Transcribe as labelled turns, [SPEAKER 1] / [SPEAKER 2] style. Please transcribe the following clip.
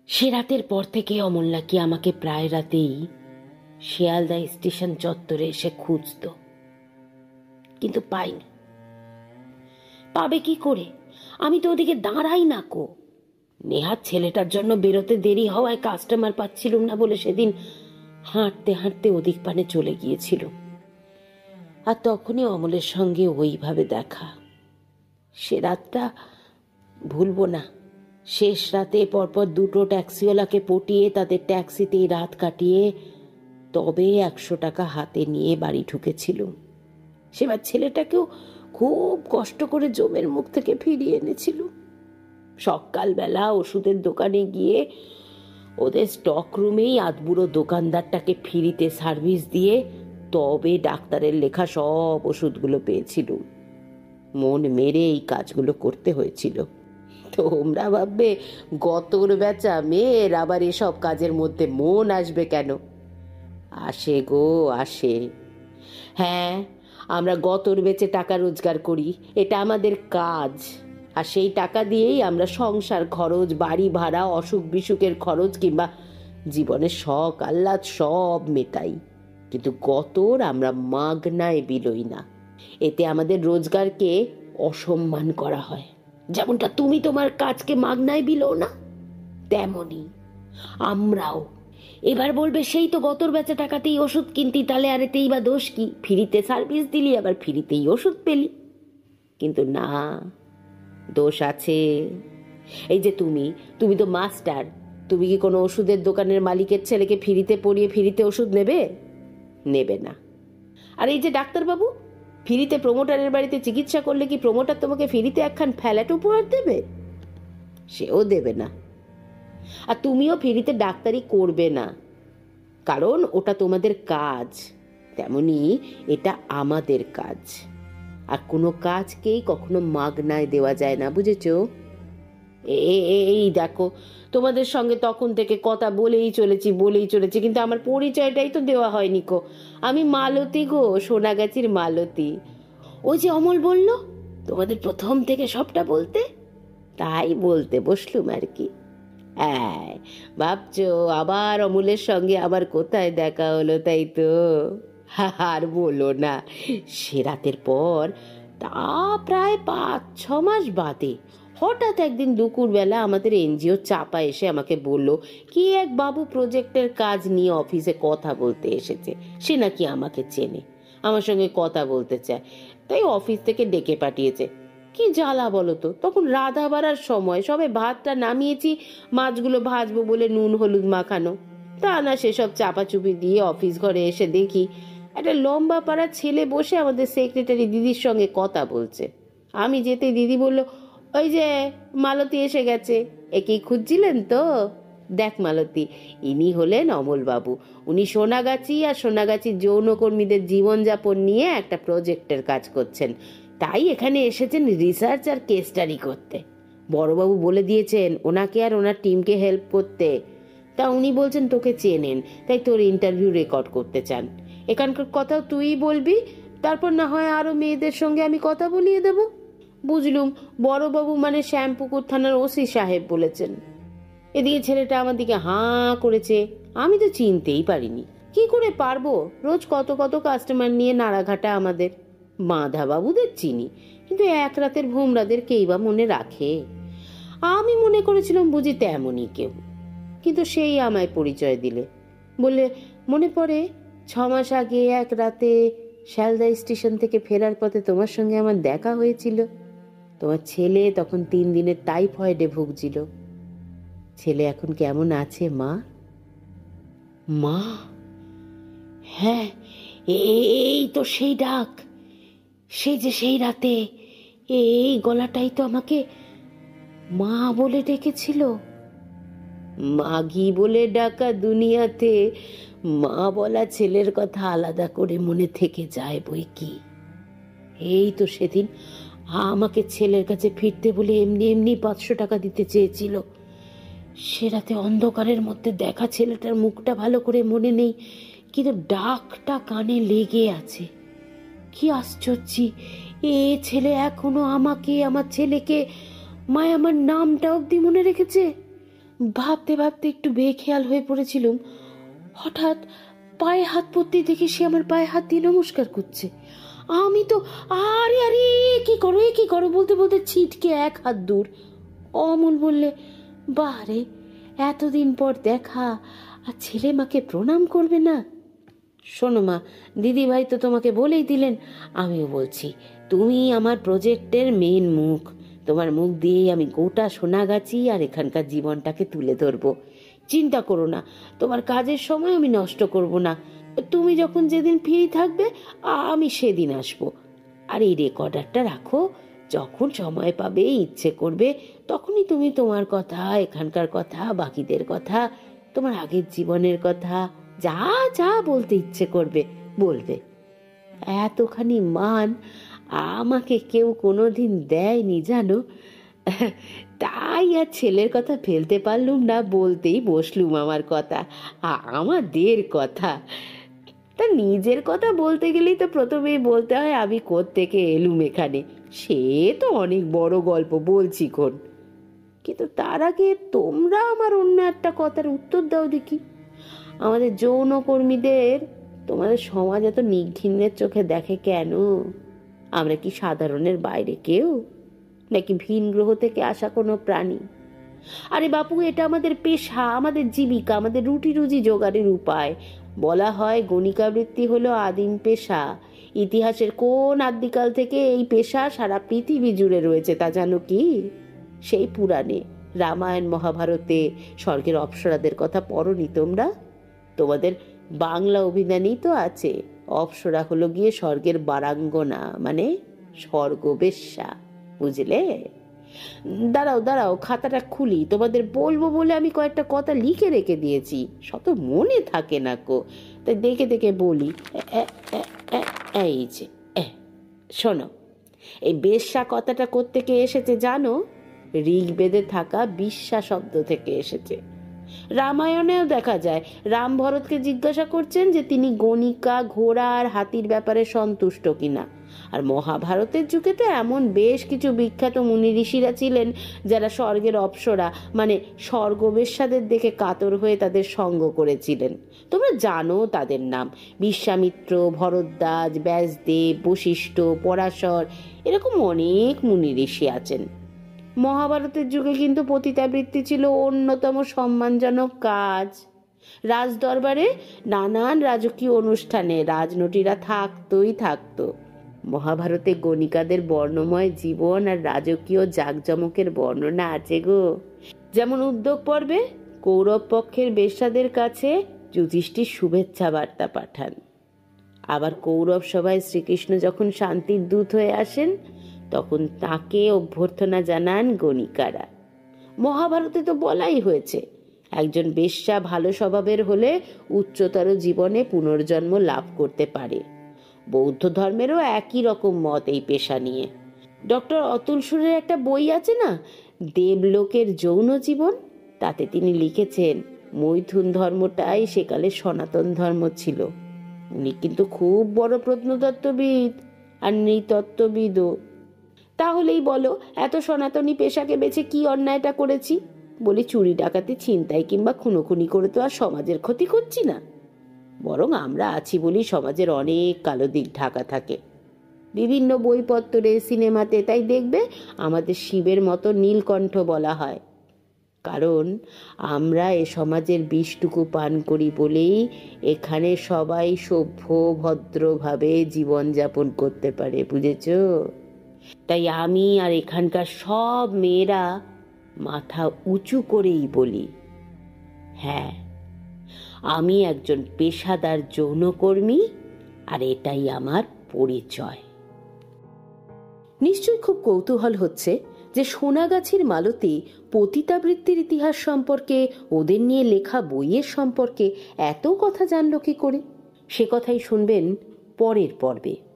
[SPEAKER 1] সে রাতের পর থেকে অমল নাকি আমাকে প্রায় রাতেই শিয়ালদা স্টেশন চত্বরে এসে খুঁজত, কিন্তু পাইনি। পাবে কি করে? আমি তো ওদিকে দাঁড়াই না কো। নেহাত ছেলেটার জন্য বেরোতে দেরি হওয়ায় কাস্টমার পাচ্ছিলুম না বলে সেদিন হাঁটতে হাঁটতে ওদিক পানে চলে গিয়েছিল। আর তখনই অমলের সঙ্গে ওইভাবে দেখা। সে রাতটা ভুলবো না। শেষ রাতে পরপর দুটো ট্যাক্সিওয়ালাকে পটিয়ে তাদের ট্যাক্সিতেই রাত কাটিয়ে তবে 100 টাকা হাতে নিয়ে বাড়ি ঢুকেছিল। সেবার ছেলেটাকেও খুব কষ্ট করে জমের মুখ থেকে ফিরিয়ে এনেছিল। সকালবেলা ওষুধের দোকানে গিয়ে ওদের স্টক রুমেই আধবুড়ো দোকানদারটাকে ফ্রিতে সার্ভিস দিয়ে তবে ডাক্তারের লেখা সব ওষুধগুলো পেয়েছিল। মন মেরে এই কাজগুলো করতে হয়েছিল। তোমরা ভাববে গতর বেচা মেয়ের আবার এসব কাজের মধ্যে মন আসবে কেন? আসে গো, আসে। হ্যাঁ, আমরা গতর বেচে টাকা রোজগার করি, এটা আমাদের কাজ। আর সেই টাকা দিয়েই আমরা সংসার খরচ, বাড়ি ভাড়া, অসুখ বিসুখের খরচ কিংবা জীবনের শখ আহ্লাদ সব মেটাই। কিন্তু গতর আমরা মাগনায় বিলই না। এতে আমাদের রোজগারকে অসম্মান করা হয়। যেমনটা তুমি তোমার কাজকে মাগনায় বিলো না, তেমনি আমরাও। এবার বলবে সেই তো গতর বেচা টাকাতেই ওষুধ কিনতি, তাহলে আর এতেই বা দোষ কি? ফ্রিতে সার্ভিস দিলি, আবার ফ্রিতেই ওষুধ পেলি। কিন্তু না, দোষ আছে। এই যে তুমি তো মাস্টার, তুমি কি কোনো ওষুধের দোকানের মালিকের ছেলেকে ফ্রিতে পড়িয়ে ফ্রিতে ওষুধ নেবে? নেবে না। আর এই যে ডাক্তারবাবু, ফ্রিতে প্রমোটারের বাড়িতে চিকিৎসা করলে কি প্রমোটার তোমাকে ফ্রিতে একখান ফ্ল্যাট উপহার দেবে? সেও দেবে না। আর তুমিও ফ্রিতে ডাক্তারি করবে না, কারণ ওটা তোমাদের কাজ। তেমনি এটা আমাদের কাজ। আর কোনো কাজকেই কখনো মাগনায় দেওয়া যায় না, বুঝেছো? এই দেখো, তোমাদের সঙ্গে তখন থেকে কথা বলেই চলেছি, কিন্তু আমার পরিচয়টাই তো দেওয়া হয়নি কো। আমি মালতী গো, সোনাগাছির মালতী। ওই যে অমল বলল তোমাদের প্রথম থেকে সবটা বলতে, তাই বলতে বসলুম আর কি। হ্যাঁ, ভাবছো আবার অমলের সঙ্গে আবার কোথায় দেখা হলো, তাই তো? আর বলো না, সে রাতের পর তা প্রায় 5-6 মাস বাদে হঠাৎ একদিন দুপুরবেলা আমাদের এনজিও চাপা এসে আমাকে বলল কি এক বাবু প্রজেক্টের কাজ নিয়ে অফিসে কথা বলতে এসেছে। সে নাকি আমাকে চেনে, আমার সঙ্গে কথা বলতে চায়, তাই অফিস থেকে ডেকে পাঠিয়েছে। কি জ্বালা বলো তো, তখন রাধা বাড়ার সময়, সবে ভাতটা নামিয়েছি, মাছগুলো ভাজবো বলে নুন হলুদ মাখানো। তা না, সেসব চাপাচুপি দিয়ে অফিস ঘরে এসে দেখি একটা লম্বা পাড়া ছেলে বসে আমাদের সেক্রেটারি দিদির সঙ্গে কথা বলছে। আমি যেতে দিদি বলল, ওই যে মালতী এসে গেছে, একেই খুঁজছিলেন তো? দেখ মালতী, ইনি হলেন অমলবাবু। উনি সোনাগাছি আর সোনাগাছির যৌনকর্মীদের জীবনযাপন নিয়ে একটা প্রজেক্টের কাজ করছেন, তাই এখানে এসেছেন রিসার্চ আর কেস স্টাডি করতে। বড়বাবু বলে দিয়েছেন ওনাকে আর ওনার টিমকে হেল্প করতে। তা উনি বলছেন তোকে চেনেন, তাই তোর ইন্টারভিউ রেকর্ড করতে চান। এখানকার কথাও তুই বলবি, তারপর না হয় আরো মেয়েদের সঙ্গে আমি কথা বলিয়ে দেব। বুঝলুম, বড়বাবু মানে শ্যামপুকুর থানার ওসি সাহেব বলেছেন। এদিকে ছেলেটা আমার দিকে হাঁ করেছে। আমি তো চিনতেই পারিনি। কি করে পারবো? রোজ কত কত কাস্টমার নিয়ে নাড়াঘাটা আমাদের। বাঁধাবাবুদের চিনি, কিন্তু এক রাতের ভোমরাদের কেই বা মনে রাখে? আমি মনে করেছিলাম বুঝি তেমনই কেউ, কিন্তু সেই আমায় পরিচয় দিলে। বললে, মনে পড়ে 6 মাস আগে এক রাতে শিয়ালদা স্টেশন থেকে ফেরার পথে তোমার সঙ্গে আমার দেখা হয়েছিল। তোমার ছেলে তখন 3 দিনের টাইফয়েডে ভুগছিল। ছেলে এখন কেমন আছে মা? মা? হ্যাঁ, এই তো সেই ডাক। সেই যে সেই রাতে এই গলাটাই তো আমাকে মা বলে ডেকেছিল। মাগি বলে ডাকা দুনিয়াতে মা বলা ছেলের কথা আলাদা করে মনে থেকে যায় বই কি। এই তো সেদিন আমাকে ছেলের কাছে ফিরতে বলে এমনি এমনি 500 টাকা দিতে চেয়েছিল। সে রাতে অন্ধকারের মধ্যে দেখা ছেলেটার মুখটা ভালো করে মনে নেই, কিন্তু ডাকটা কানে লেগে আছে। কি আশ্চর্য, এ ছেলে এখনো আমাকে, আমার ছেলেকে, মায় আমার নামটা অব্দি মনে রেখেছে। ভাবতে ভাবতে একটু বেখেয়াল হয়ে পড়েছিলুম। হঠাৎ পায়ে হাত পড়তে দেখে সে আমার পায়ে হাত দিয়ে নমস্কার করছে। আমি তো আরে আরে এ কি করো বলতে বলতে ছিটকে এক হাত দূর। অমল বললে, বাহ রে, এতদিন পর দেখা, আর ছেলে মাকে প্রণাম করবে না? শোনো মা, দিদিভাই তো তোমাকে বলেই দিলেন, আমিও বলছি, তুমি আমার প্রজেক্টের মেন মুখ। তোমার মুখ দিয়েই আমি গোটা সোনাগাছি আর এখানকার জীবনটাকে তুলে ধরবো। চিন্তা করো না, তোমার কাজের সময় আমি নষ্ট করব না। তুমি যখন যেদিন ফ্রি থাকবে আমি সেদিন আসবো। আর এই রেকর্ডারটা রাখো, যখন সময় পাবে, ইচ্ছে করবে, তখনই তুমি তোমার কথা, এখানকার কথা, বাকিদের কথা, তোমার আগের জীবনের কথা, যা যা বলতে ইচ্ছে করবে বলবে। এতখানি মান আমাকে কেউ কোনোদিন দেয়নি জানো। তাই আর ছেলের কথা ফেলতে পারলুম না, বলতেই বসলুম আমার কথা, আমাদের কথা। তা নিজের কথা বলতে গেলেই তো প্রথমেই বলতে হয় আমি কোত্থেকে এলুম এখানে। সে তো অনেক বড় গল্প, বলছি খন। কিন্তু তার আগে তোমরা আমার অন্য একটা কথার উত্তর দাও দেখি। আমাদের যৌনকর্মীদের তোমাদের সমাজ এত নিঘৃণের চোখে দেখে কেন? আমরা কি সাধারণের বাইরে কেউ, নাকি ভিন গ্রহ থেকে আসা কোনো প্রাণী? আরে বাপু, এটা আমাদের পেশা, আমাদের জীবিকা, আমাদের রুটি রুজি জোগাড়ের উপায়। বলা হয় গণিকা বৃত্তি হলো আদিম পেশা। ইতিহাসের কোন আদিকাল থেকে এই পেশা সারা পৃথিবী জুড়ে রয়েছে তা জানো কি? সেই পুরাণে, রামায়ণ মহাভারতে স্বর্গের অপ্সরাদের কথা পড়নি তোমরা? তোমাদের বাংলা অভিধানেই তো আছে, অপ্সরা হলো গিয়ে স্বর্গের বারাঙ্গনা, মানে স্বর্গবেশ্যা, বুঝলে? দাঁড়াও দাঁড়াও, খাতাটা খুলি, তোমাদের বলবো বলে আমি কয়েকটা কথা লিখে রেখে দিয়েছি, শত মনে থাকে না কো, তাই দেখে দেখে বলি। এই যে শোনো, এই বেশ্যা কথাটা কোত্থেকে এসেছে জানো? ঋগ্বেদে থাকা বিশ্বা শব্দ থেকে এসেছে। রামায়ণেও দেখা যায় রাম ভরতকে জিজ্ঞাসা করছেন যে তিনি গণিকা, ঘোড়া আর হাতির ব্যাপারে সন্তুষ্ট কিনা। আর মহাভারতের যুগে তো এমন বেশ কিছু বিখ্যাত মুনি ঋষিরা ছিলেন যারা স্বর্গের অপ্সরা, মানে স্বর্গবেশ্যাদের দেখে কাতর হয়ে তাদের সঙ্গ করেছিলেন। তোমরা জানো তাদের নাম, বিশ্বামিত্র, ভরদ্বাজ, ব্যাসদেব, বশিষ্ঠ, পরাশর, এরকম অনেক মুনি ঋষি আছেন। মহাভারতের যুগে কিন্তু পতিতাবৃত্তি ছিল অন্যতম সম্মানজনক কাজ। রাজদরবারে নানান রাজকীয় অনুষ্ঠানে রাজনটীরা থাকতোই থাকতো। মহাভারতে গণিকাদের বর্ণময় জীবন আর রাজকীয় জাঁকজমকের বর্ণনা আছে গো। যেমন উদ্যোগ পর্বে কৌরব পক্ষের বেশ্যাদের কাছে যুধিষ্ঠির শুভেচ্ছা বার্তা পাঠান। আবার কৌরব সভায় শ্রীকৃষ্ণ যখন শান্তির দূত হয়ে আসেন, তখন তাকে অভ্যর্থনা জানান গণিকারা। মহাভারতে তো বলাই হয়েছে, একজন বেশ্যা ভালো স্বভাবের হলে উচ্চতর জীবনে পুনর্জন্ম লাভ করতে পারে। বৌদ্ধ ধর্মেরও একই রকম মত এই পেশা নিয়ে। ডক্টর অতুল সুরের একটা বই আছে না, দেবলোকের যৌন জীবন, তাতে তিনি লিখেছেন মৈথুন ধর্মটাই সেকালে সনাতন ধর্ম ছিল। উনি কিন্তু খুব বড় প্রত্নতত্ত্ববিদ আর নৃতত্ত্ববিদও। তাহলেই বলো, এত সনাতনী পেশাকে বেছে কি অন্যায়টা করেছি? বলি, চুরি ডাকাতি ছিনতাই কিংবা খুনোখুনি করে তো আর সমাজের ক্ষতি করছি না। বরং আমরা আছি বলি সমাজের অনেক কালো দিক ঢাকা থাকে বিভিন্ন বইপত্রে, সিনেমাতে। তাই দেখবে আমাদের শিবের মতো নীলকণ্ঠ বলা হয়, কারণ আমরা এ সমাজের বিষটুকু পান করি বলেই এখানে সবাই সভ্য ভদ্রভাবে জীবনযাপন করতে পারে, বুঝেছ? তাই আমি আর এখানকার সব মেয়েরা মাথা উঁচু করেই বলি, হ্যাঁ, আমি একজন পেশাদার যৌনকর্মী, আর এটাই আমার পরিচয়। নিশ্চয়ই খুব কৌতূহল হচ্ছে যে সোনাগাছির মালতী পতিতাবৃত্তির ইতিহাস সম্পর্কে, ওদের নিয়ে লেখা বইয়ের সম্পর্কে এত কথা জানল কি করে? সে কথাই শুনবেন পরের পর্বে।